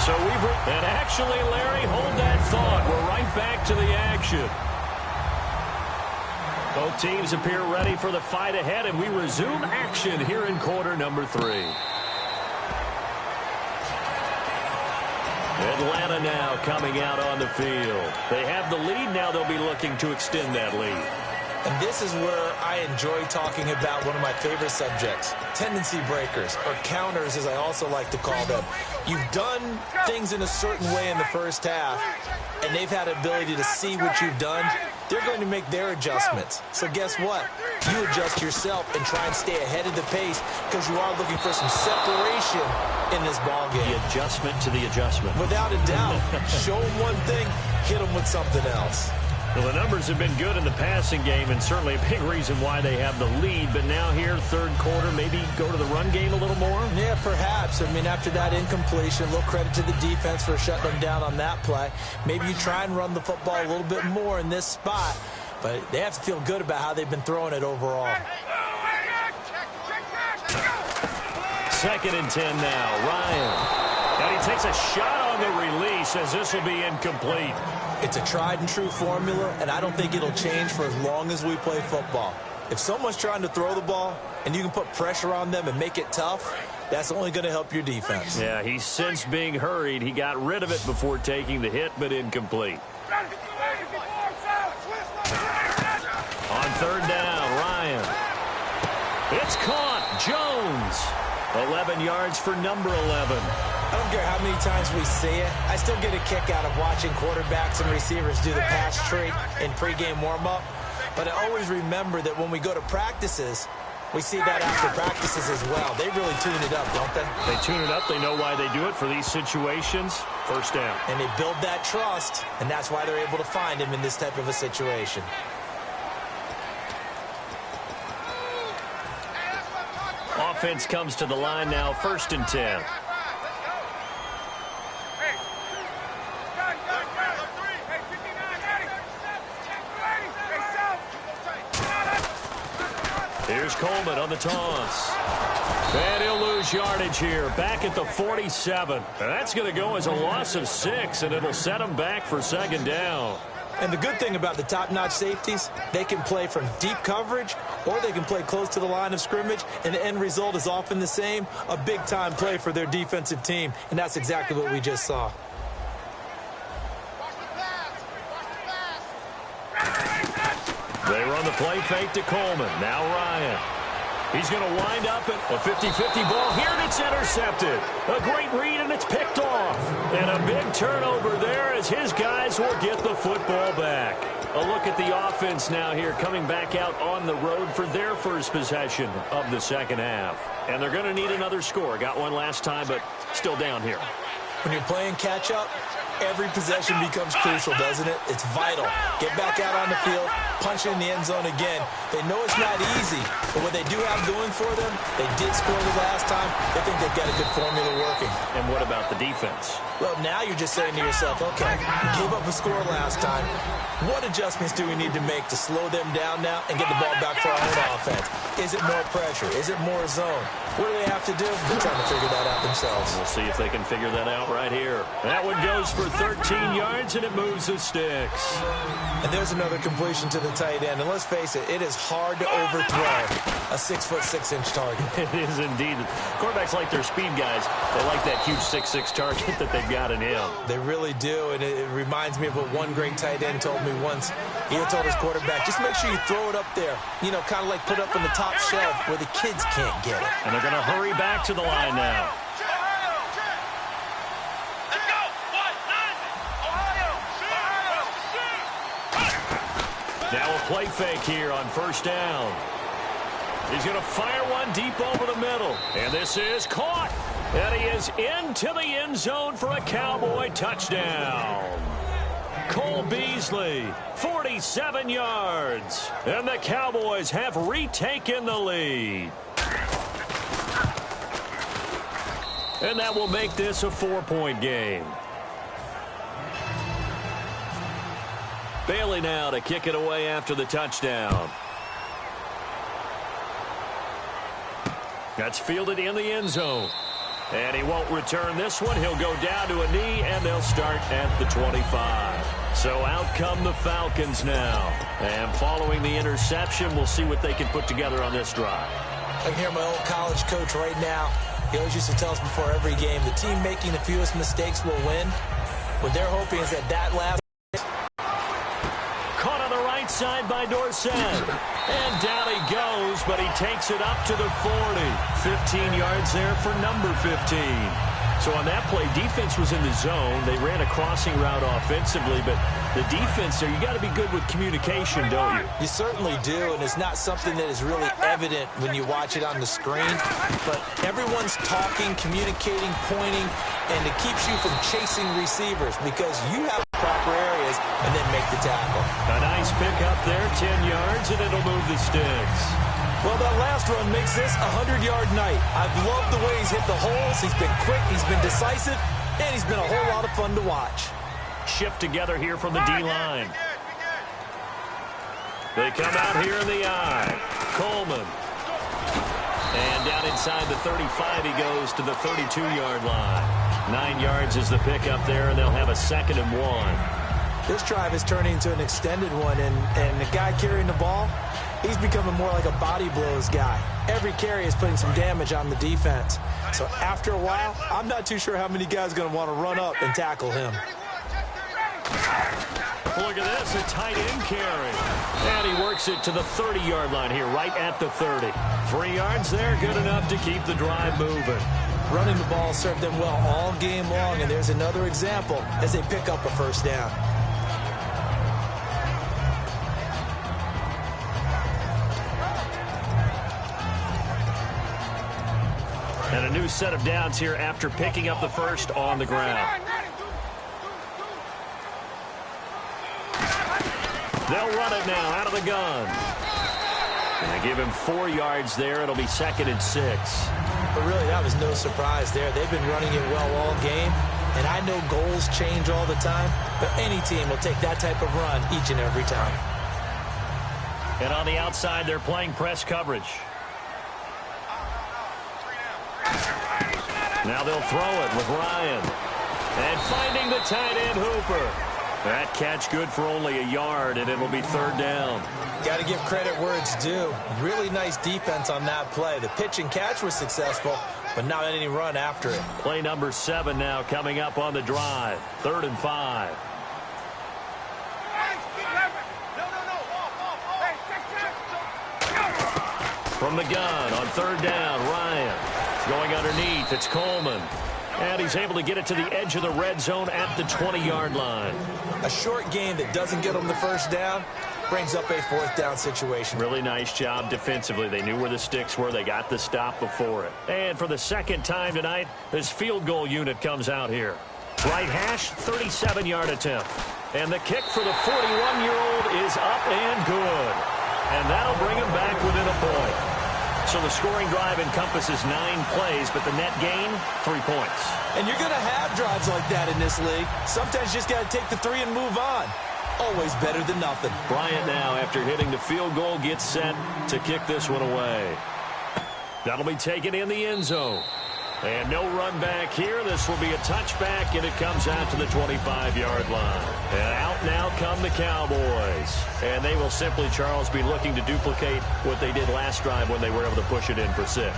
So and actually, Larry, hold that thought. We're right back to the action. Both teams appear ready for the fight ahead, and we resume action here in quarter number 3. Atlanta now coming out on the field. They have the lead. Now they'll be looking to extend that lead. And this is where I enjoy talking about one of my favorite subjects, tendency breakers, or counters as I also like to call them. You've done things in a certain way in the first half, and they've had the ability to see what you've done. They're going to make their adjustments. So guess what? You adjust yourself and try and stay ahead of the pace because you are looking for some separation in this ballgame. The adjustment to the adjustment. Without a doubt. Show them one thing, hit them with something else. Well, the numbers have been good in the passing game, and certainly a big reason why they have the lead. But now here, third quarter, maybe go to the run game a little more? Yeah, perhaps. I mean, after that incompletion, a little credit to the defense for shutting them down on that play. Maybe you try and run the football a little bit more in this spot, but they have to feel good about how they've been throwing it overall. 2nd and 10 now. Ryan. And he takes a shot on the release as this will be incomplete. It's a tried-and-true formula, and I don't think it'll change for as long as we play football. If someone's trying to throw the ball and you can put pressure on them and make it tough, that's only going to help your defense. Yeah, he's since being hurried. He got rid of it before taking the hit, but incomplete. On third down, Ryan. It's caught. Jones. 11 yards for number 11. I don't care how many times we see it. I still get a kick out of watching quarterbacks and receivers do the pass tree in pregame warm-up. But I always remember that when we go to practices, we see that after practices as well. They really tune it up, don't they? They tune it up. They know why they do it for these situations. First down. And they build that trust, and that's why they're able to find him in this type of a situation. Offense comes to the line now, 1st and 10. Here's Coleman on the toss. And he'll lose yardage here. Back at the 47. And that's going to go as a loss of 6, and it'll set him back for 2nd down. And the good thing about the top-notch safeties, they can play from deep coverage or they can play close to the line of scrimmage, and the end result is often the same, a big-time play for their defensive team, and that's exactly what we just saw. They run the play fake to Coleman. Now Ryan. He's going to wind up at a 50-50 ball here, and it's intercepted. A great read, and it's picked off. And a big turnover there as his guys will get the football back. A look at the offense now here, coming back out on the road for their first possession of the second half. And they're going to need another score. Got one last time, but still down here. When you're playing catch-up, every possession becomes crucial, doesn't it? It's vital. Get back out on the field, punch it in the end zone again. They know it's not easy, but what they do have going for them, they did score the last time. They think they've got a good formula working. And what about the defense? Well, now you're just saying to yourself, okay, gave up a score last time. What adjustments do we need to make to slow them down now and get the ball back for our own offense? Is it more pressure? Is it more zone? What do they have to do? They're trying to figure that out themselves. We'll see if they can figure that out right here. That one goes for 13 yards, and it moves the sticks. And there's another completion to the tight end. And let's face it is hard to overthrow a 6'6" target. It is indeed. Quarterbacks like their speed guys. They like that huge 6'6" target that they've got in him. They really do, and it reminds me of what one great tight end told me once. He told his quarterback, just make sure you throw it up there, you know, kind of like put up on the top shelf where the kids can't get it. And they're going to hurry back to the line now. Now a play fake here on first down. He's going to fire one deep over the middle. And this is caught. And he is into the end zone for a Cowboy touchdown. Cole Beasley, 47 yards. And the Cowboys have retaken the lead. And that will make this a 4-point game. Bailey now to kick it away after the touchdown. That's fielded in the end zone. And he won't return this one. He'll go down to a knee, and they'll start at the 25. So out come the Falcons now. And following the interception, we'll see what they can put together on this drive. I can hear my old college coach right now. He always used to tell us before every game, the team making the fewest mistakes will win. What they're hoping is that last... Caught on the right side by Dorsett. And down he goes, but he takes it up to the 40. 15 yards there for number 15. So on that play, defense was in the zone. They ran a crossing route offensively, but the defense there, you got to be good with communication, don't you? You certainly do, and it's not something that is really evident when you watch it on the screen. But everyone's talking, communicating, pointing, and it keeps you from chasing receivers because you have proper areas and then make the tackle. A nice pick up there, 10 yards, and it'll move the sticks. Well, that last run makes this a 100-yard night. I've loved the way he's hit the holes. He's been quick, he's been decisive, and he's been a whole lot of fun to watch. Shift together here from the D-line. They come out here in the eye. Coleman. And down inside the 35, he goes to the 32-yard line. 9 yards is the pickup there, and they'll have a 2nd and 1. This drive is turning into an extended one, and the guy carrying the ball, he's becoming more like a body blows guy. Every carry is putting some damage on the defense. So after a while, I'm not too sure how many guys are going to want to run up and tackle him. Look at this, a tight end carry. And he works it to the 30-yard line here, right at the 30. 3 yards there, good enough to keep the drive moving. Running the ball served them well all game long, and there's another example as they pick up a first down. And a new set of downs here after picking up the first on the ground. They'll run it now out of the gun. And they give him 4 yards there. It'll be 2nd and 6. But really, that was no surprise there. They've been running it well all game. And I know goals change all the time, but any team will take that type of run each and every time. And on the outside, they're playing press coverage. Now they'll throw it with Ryan. And finding the tight end Hooper. That catch good for only a yard, and it'll be 3rd down. Got to give credit where it's due. Really nice defense on that play. The pitch and catch was successful, but not any run after it. Play number 7 now coming up on the drive. 3rd and 5. From the gun on 3rd down, Ryan. Going underneath, it's Coleman. And he's able to get it to the edge of the red zone at the 20-yard line. A short game that doesn't get them the first down brings up a 4th down situation. Really nice job defensively. They knew where the sticks were. They got the stop before it. And for the 2nd time tonight, this field goal unit comes out here. Right hash, 37-yard attempt. And the kick for the 41-year-old is up and good. And that'll bring him back within a point. So the scoring drive encompasses 9 plays, but the net gain, 3 points. And you're going to have drives like that in this league. Sometimes you just got to take the 3 and move on. Always better than nothing. Bryant now, after hitting the field goal, gets set to kick this one away. That'll be taken in the end zone. And no run back here. This will be a touchback, and it comes out to the 25-yard line. And out now come the Cowboys. And they will simply, Charles, be looking to duplicate what they did last drive when they were able to push it in for 6.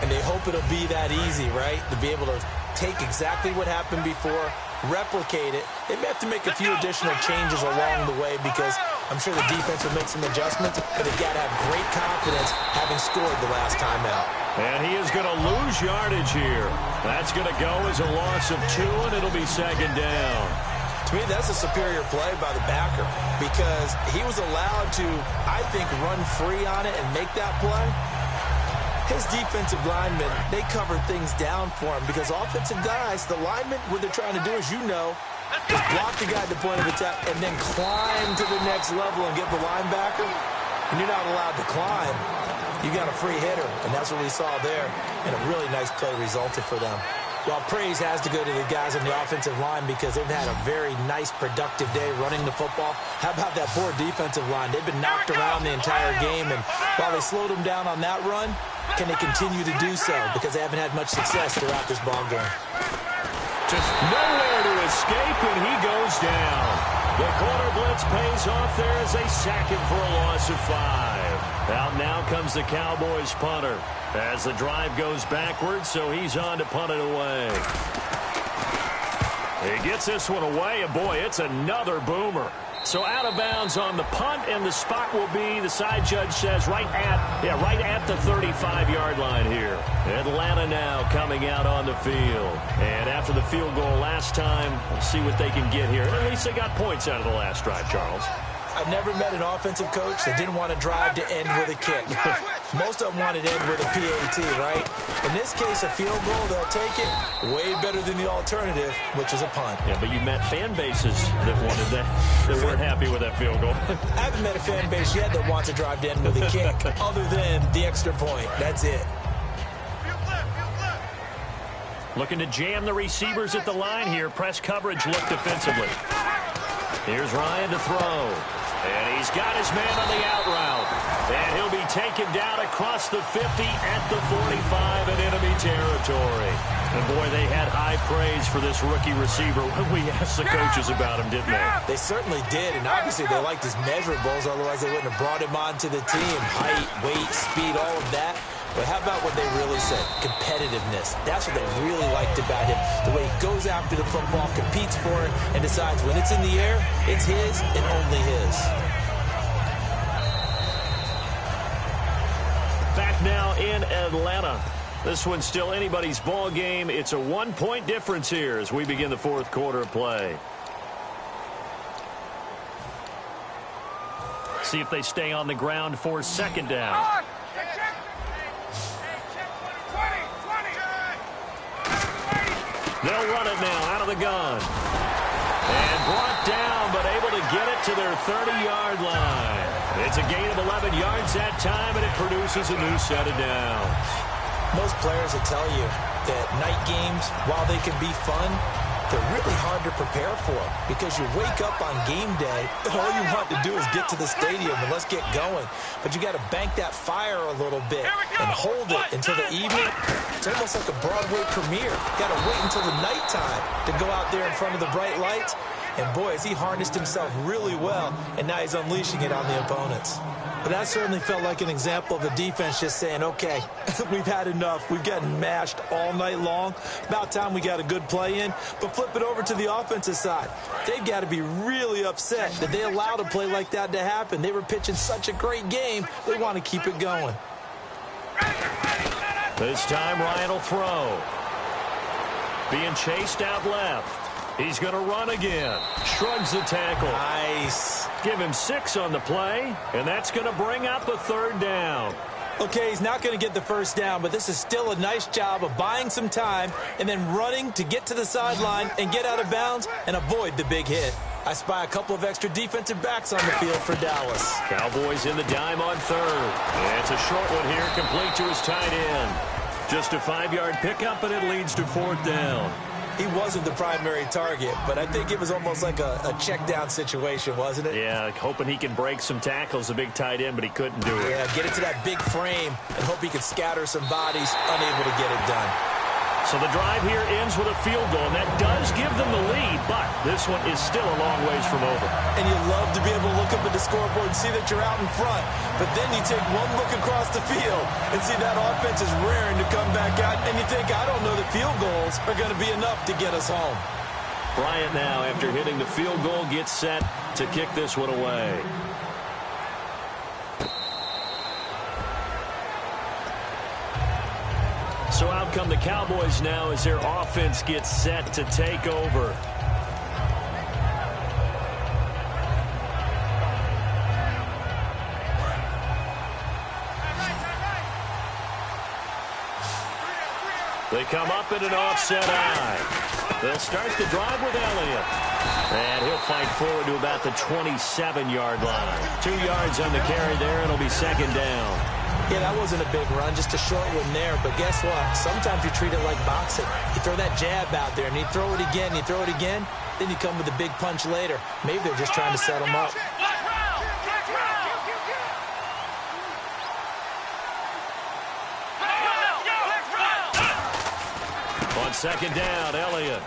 And they hope it'll be that easy, right? To be able to take exactly what happened before, replicate it. They may have to make a few additional changes along the way because I'm sure the defense will make some adjustments, but they've got to have great confidence having scored the last time out. And he is going to lose yardage here. That's going to go as a loss of 2, and it'll be 2nd down. To me, that's a superior play by the backer because he was allowed to, I think, run free on it and make that play. His defensive linemen, they covered things down for him because offensive guys, the linemen, what they're trying to do, as you know, is block the guy at the point of attack and then climb to the next level and get the linebacker. And you're not allowed to climb. You got a free hitter, and that's what we saw there. And a really nice play resulted for them. Well, praise has to go to the guys on the offensive line because they've had a very nice, productive day running the football. How about that poor defensive line? They've been knocked around the entire game, and while they slowed them down on that run, can they continue to do so? Because they haven't had much success throughout this ball game. Just nowhere to escape, and he goes down. The corner blitz pays off there as they sack him for a loss of 5. Out now comes the Cowboys punter as the drive goes backwards, so he's on to punt it away. He gets this one away, and boy, it's another boomer. So out of bounds on the punt, and the spot will be, the side judge says, right at the 35-yard line here. Atlanta now coming out on the field. And after the field goal last time, we'll see what they can get here. And at least they got points out of the last drive, Charles. I've never met an offensive coach that didn't want to drive to end with a kick. Most of them wanted to end with a PAT, right? In this case, a field goal, they'll take it. Way better than the alternative, which is a punt. Yeah, but you met fan bases that wanted that, that weren't happy with that field goal. I haven't met a fan base yet that wants to drive to end with a kick, other than the extra point. That's it. Looking to jam the receivers at the line here. Press coverage look defensively. Here's Ryan to throw. And he's got his man on the out route. And he'll be taken down across the 50 at the 45 in enemy territory. And boy, they had high praise for this rookie receiver when we asked the coaches about him, didn't they? They certainly did, and obviously they liked his measurables, otherwise they wouldn't have brought him onto the team. Height, weight, speed, all of that. But how about what they really said? Competitiveness. That's what they really liked about him. The way he goes after the football, competes for it, and decides when it's in the air, it's his and only his. Back now in Atlanta. This one's still anybody's ball game. It's a 1-point difference here as we begin the 4th quarter of play. See if they stay on the ground for 2nd down. They'll run it now out of the gun. And brought down, but able to get it to their 30-yard line. It's a gain of 11 yards that time, and it produces a new set of downs. Most players will tell you that night games, while they can be fun, they're really hard to prepare for because you wake up on game day and all you want to do is get to the stadium and let's get going. But you got to bank that fire a little bit and hold it until the evening. It's almost like a Broadway premiere. Got to wait until the nighttime to go out there in front of the bright lights. And boy, has he harnessed himself really well, and now he's unleashing it on the opponents. But that certainly felt like an example of the defense just saying, okay, we've had enough. We've gotten mashed all night long. About time we got a good play in. But flip it over to the offensive side. They've got to be really upset that they allowed a play like that to happen. They were pitching such a great game, they want to keep it going. This time Ryan will throw. Being chased out left. He's going to run again. Shrugs the tackle. Nice. Give him 6 on the play, and that's going to bring up a 3rd down. Okay, he's not going to get the first down, but this is still a nice job of buying some time and then running to get to the sideline and get out of bounds and avoid the big hit. I spy a couple of extra defensive backs on the field for Dallas. Cowboys in the dime on third. And it's a short one here, complete to his tight end. Just a 5-yard pickup, and it leads to fourth down. He wasn't the primary target, but I think it was almost like a check down situation, wasn't it? Yeah, hoping he can break some tackles, a big tight end, but he couldn't do it. Yeah, get it to that big frame and hope he could scatter some bodies, unable to get it done. So the drive here ends with a field goal, and that does give them the lead, but this one is still a long ways from over. And you love to be able to look up at the scoreboard and see that you're out in front, but then you take one look across the field and see that offense is raring to come back out, and you think, I don't know that field goals are going to be enough to get us home. Bryant now, after hitting the field goal, gets set to kick this one away. So out come the Cowboys now as their offense gets set to take over. They come up in an offset eye. They'll start the drive with Elliott. And he'll fight forward to about the 27-yard line. 2 yards on the carry there, and it'll be second down. Yeah, that wasn't a big run, just a short one there. But guess what? Sometimes you treat it like boxing. You throw that jab out there, and you throw it again, then you come with a big punch later. Maybe they're just trying to set him up. On second down, Elliott.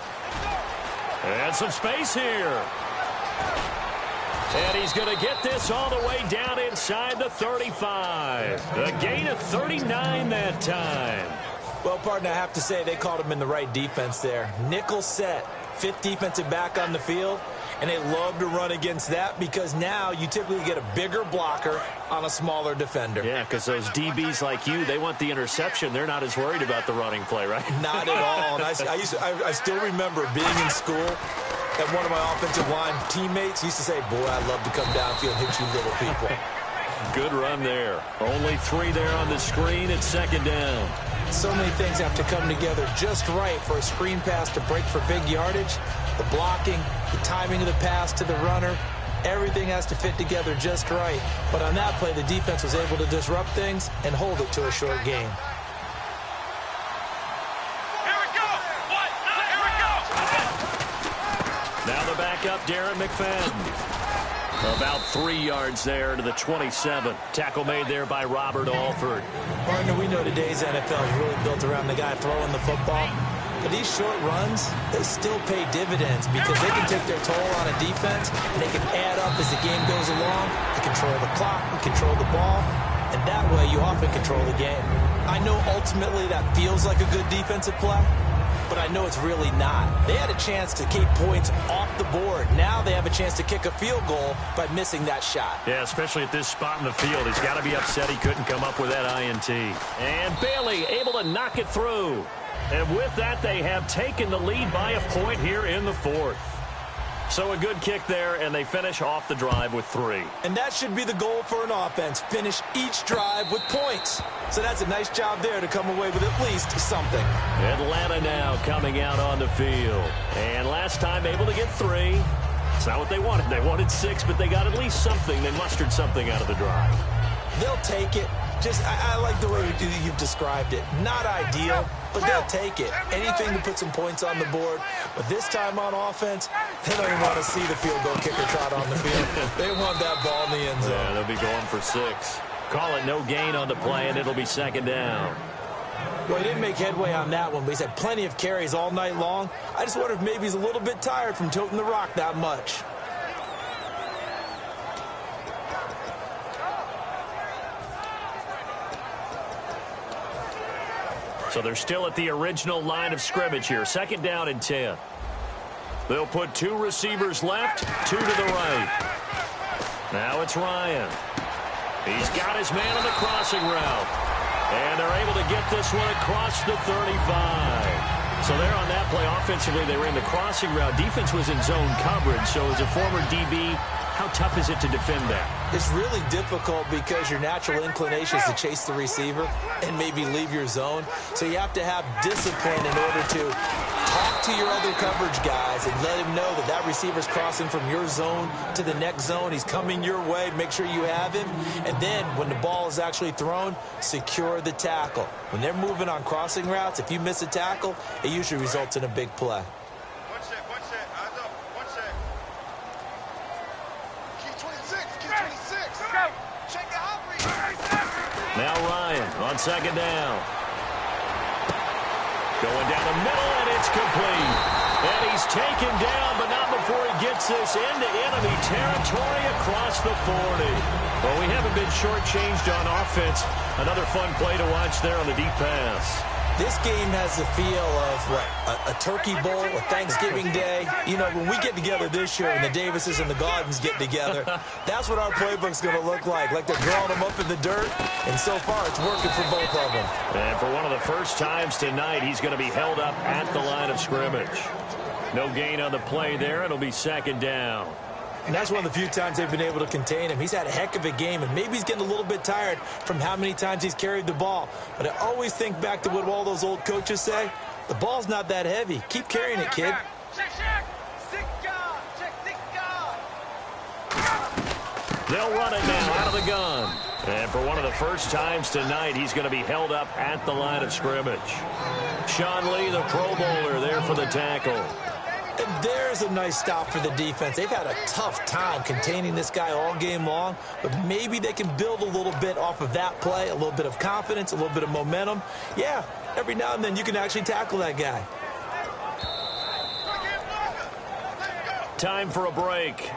And some space here. And he's going to get this all the way down inside the 35. A gain of 39 that time. Well, partner, I have to say they called him in the right defense there. Nickel set, 5th defensive back on the field, and they love to run against that because now you typically get a bigger blocker on a smaller defender. Yeah, because those DBs like you, they want the interception. They're not as worried about the running play, right? Not at all. And I still remember being in school, and one of my offensive line teammates used to say, boy, I love to come downfield and hit you little people. Good run there. Only 3 there on the screen at second down. So many things have to come together just right for a screen pass to break for big yardage. The blocking, the timing of the pass to the runner, everything has to fit together just right. But on that play, the defense was able to disrupt things and hold it to a short game. Now the backup, Darren McFadden. About 3 yards there to the 27. Tackle made there by Robert Alford. Partner, we know today's NFL is really built around the guy throwing the football. But these short runs, they still pay dividends because they can take their toll on a defense and they can add up as the game goes along. They control the clock, they control the ball, and that way you often control the game. I know ultimately that feels like a good defensive play, but I know it's really not. They had a chance to keep points off the board. Now they have a chance to kick a field goal by missing that shot. Yeah, especially at this spot in the field. He's got to be upset he couldn't come up with that INT. And Bailey able to knock it through. And with that, they have taken the lead by a point here in the fourth. So a good kick there, and they finish off the drive with 3. And that should be the goal for an offense. Finish each drive with points. So that's a nice job there to come away with at least something. Atlanta now coming out on the field. And last time able to get 3. It's not what they wanted. They wanted 6, but they got at least something. They mustered something out of the drive. They'll take it. I like the way you've described it. Not ideal, but they'll take it. Anything to put some points on the board. But this time on offense, they don't even want to see the field goal kicker trot on the field. They want that ball in the end zone. Yeah, they'll be going for 6. Call it no gain on the play, and it'll be second down. Well, he didn't make headway on that one, but he's had plenty of carries all night long. I just wonder if maybe he's a little bit tired from toting the rock that much. So they're still at the original line of scrimmage here. Second down and 10. They'll put 2 receivers left, 2 to the right. Now it's Ryan. He's got his man on the crossing route. And they're able to get this one across the 35. So there on that play, offensively, they ran the crossing route. Defense was in zone coverage. So as a former DB, how tough is it to defend that? It's really difficult because your natural inclination is to chase the receiver and maybe leave your zone. So you have to have discipline in order to talk to your other coverage guys and let him know that that receiver's crossing from your zone to the next zone. He's coming your way. Make sure you have him. And then when the ball is actually thrown, secure the tackle. When they're moving on crossing routes, if you miss a tackle, it usually results in a big play. Now Ryan on second down. Going down the middle, and it's complete. And he's taken down, but not before he gets this into enemy territory across the 40. Well, we haven't been shortchanged on offense. Another fun play to watch there on the deep pass. This game has the feel of, what, a turkey bowl, a Thanksgiving day. You know, when we get together this year and the Davises and the Gaudens get together, that's what our playbook's going to look like they're drawing them up in the dirt, and so far it's working for both of them. And for one of the first times tonight, he's going to be held up at the line of scrimmage. No gain on the play there. It'll be second down. And that's one of the few times they've been able to contain him. He's had a heck of a game, and maybe he's getting a little bit tired from how many times he's carried the ball. But I always think back to what all those old coaches say. The ball's not that heavy. Keep carrying it, kid. They'll run it now out of the gun. And for one of the first times tonight, he's going to be held up at the line of scrimmage. Sean Lee, the Pro Bowler, there for the tackle. And there's a nice stop for the defense. They've had a tough time containing this guy all game long, but maybe they can build a little bit off of that play, a little bit of confidence, a little bit of momentum. Yeah, every now and then you can actually tackle that guy. Time for a break.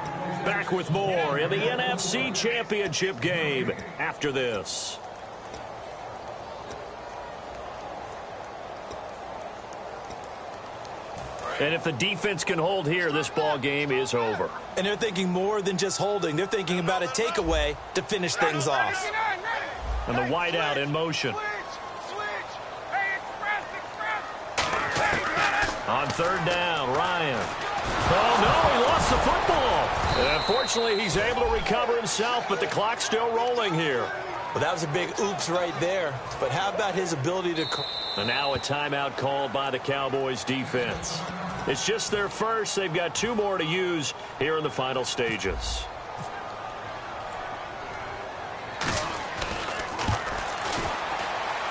Back with more in the NFC Championship game after this. And if the defense can hold here, this ball game is over. And they're thinking more than just holding. They're thinking about a takeaway to finish things off. And the wideout in motion. On third down, Ryan. Oh, no, he lost the football. And unfortunately, he's able to recover himself, but the clock's still rolling here. Well, that was a big oops right there. But how about his ability to... And now a timeout called by the Cowboys defense. It's just their first. They've got two more to use here in the final stages.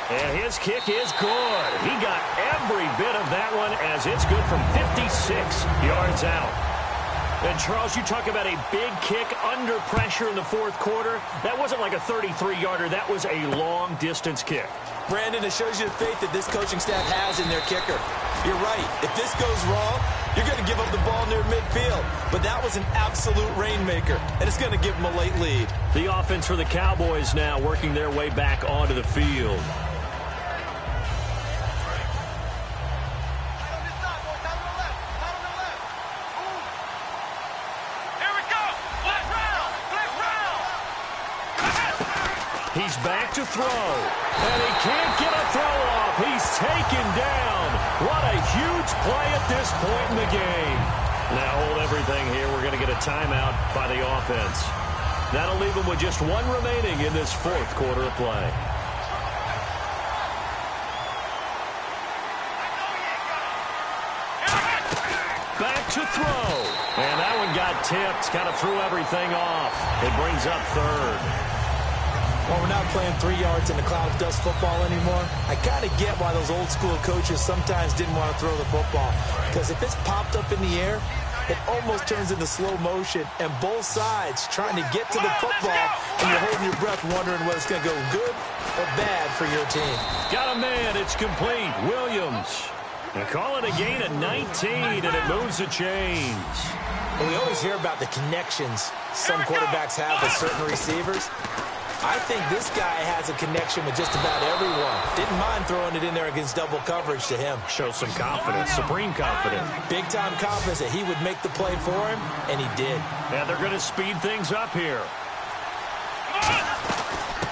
And his kick is good. He got every bit of that one as it's good from 56 yards out. And, Charles, you talk about a big kick under pressure in the fourth quarter. That wasn't like a 33-yarder. That was a long-distance kick. Brandon, it shows you the faith that this coaching staff has in their kicker. You're right. If this goes wrong, you're going to give up the ball near midfield. But that was an absolute rainmaker, and it's going to give them a late lead. The offense for the Cowboys now working their way back onto the field. He's back to throw, and he can't get a throw off. He's taken down. What a huge play at this point in the game. Now hold everything here. We're going to get a timeout by the offense. That'll leave him with just one remaining in this fourth quarter of play. Back to throw, and that one got tipped. Kind of threw everything off. It brings up third. Well, we're not playing 3 yards in the cloud of dust football anymore. I kind of get why those old school coaches sometimes didn't want to throw the football. Because if it's popped up in the air, it almost turns into slow motion. And both sides trying to get to the football, and you're holding your breath wondering whether it's going to go good or bad for your team. Got a man. It's complete. Williams. And call it a gain of 19, and it moves the chains. Well, we always hear about the connections some quarterbacks have with certain receivers. I think this guy has a connection with just about everyone. Didn't mind throwing it in there against double coverage to him. Shows some confidence, supreme confidence. Big-time confidence that he would make the play for him, and he did. And they're going to speed things up here.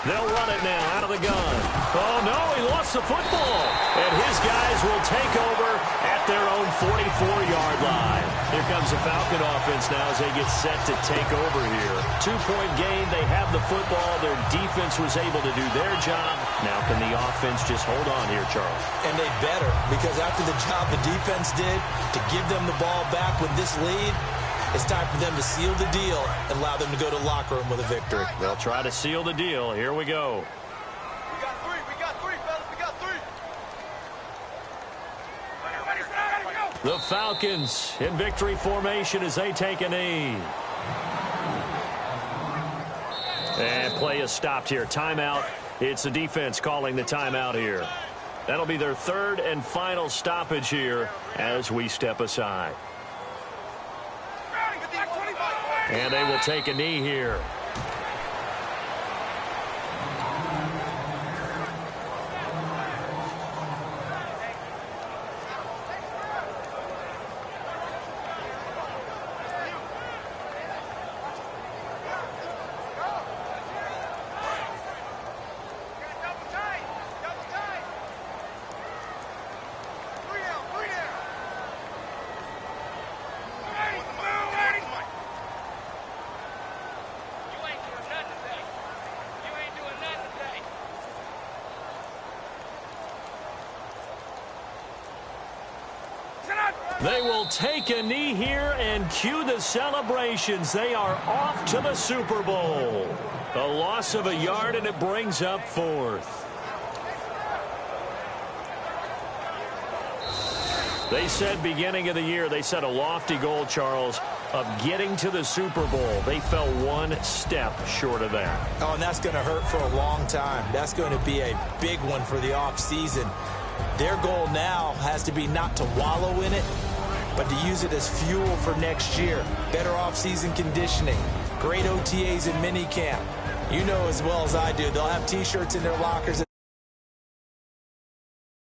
They'll run it now out of the gun. Oh, no, he lost the football. And his guys Charles will take over at their own 44-yard line. Here comes the Falcon offense now as they get set to take over here. 2-point game. They have the football. Their defense was able to do their job. Now can the offense just hold on here, Charles? And they better, because after the job the defense did to give them the ball back with this lead, it's time for them to seal the deal and allow them to go to the locker room with a victory. They'll try to seal the deal. Here we go. We got three, fellas. We got three. The Falcons in victory formation as they take a knee. And play is stopped here. Timeout. It's the defense calling the timeout here. That'll be their third and final stoppage here as we step aside. And they will take a knee here. They will take a knee here and cue the celebrations. They are off to the Super Bowl. A loss of a yard, and it brings up fourth. They said beginning of the year, they set a lofty goal, Charles, of getting to the Super Bowl. They fell one step short of that. Oh, and that's going to hurt for a long time. That's going to be a big one for the offseason. Their goal now has to be not to wallow in it, but to use it as fuel for next year. Better offseason conditioning, great OTAs and minicamp. You know as well as I do, they'll have T-shirts in their lockers